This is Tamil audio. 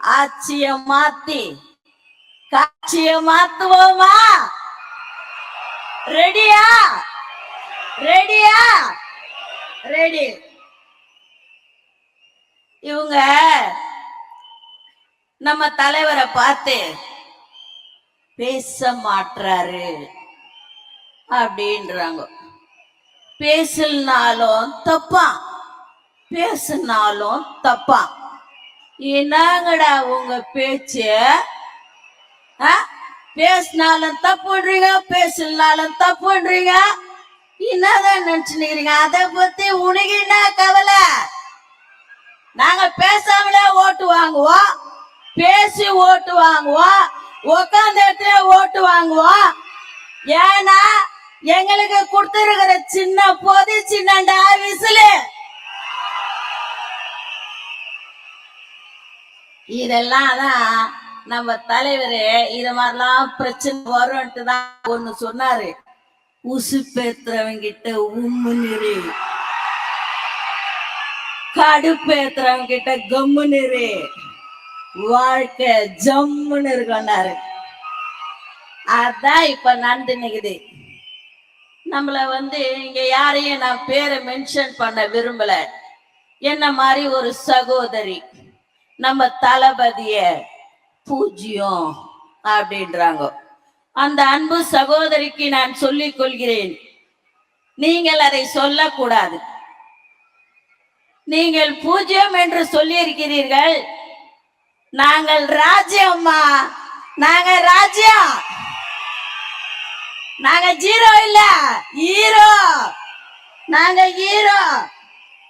ஆட்சிய மாத்தி காட்சிய மாத்துவோமா? ரெடியா? ரெடியா? ரெடி. இவங்க நம்ம தலைவரை பார்த்து பேச மாட்டாரு அப்படின்றாங்க. பேசினாலும் தப்பா, பேசினாலும் தப்பா. என்னங்கடா உங்க பேச்சு? பேசினாலும் தப்புன்றீங்க, பேசினாலும் தப்புன்றீங்க. என்னதான் நினைச்சுக்கிறீங்க? அதை பத்தி உனக்கு என்ன கவலை? நாங்க பேசாமலே ஓட்டு வாங்குவோம், பேசி ஓட்டு வாங்குவோம், உட்கார்ந்த இடத்துல ஓட்டு வாங்குவோம். ஏன்னா எங்களுக்கு கொடுத்திருக்கிற சின்ன போது சின்னண்டா விசிலு. இதெல்லாம் தான் நம்ம தலைவரு இது மாதிரிலாம் பிரச்சனை வரும்ட்டு தான் ஒண்ணு சொன்னாரு. உசு பேத்துறவங்க கிட்ட உம்முன்னு, கடுப்பேத்துறவங்க கிட்ட கம்முன்னு, வாழ்க்கை ஜம்முன்னு இருக்கண்டாரு. அதான் இப்ப நடந்து நிக்குது. நம்மள இங்க யாரையும் நான் பேரை மென்ஷன் பண்ண விரும்பல. என்ன மாதிரி ஒரு சகோதரி நம்ம தளபதிய பூஜ்யம் அப்படின்றாங்க. அந்த அன்பு சகோதரிக்கு நான் சொல்லிக் கொள்கிறேன், நீங்கள் அதை சொல்லக்கூடாது. நீங்கள் பூஜ்யம் என்று சொல்லி இருக்கிறீர்கள். நாங்கள் ராஜ்யம்மா, நாங்க ராஜ்யம், நாங்க ஜீரோ இல்ல, ஹீரோ. நாங்க ஹீரோ.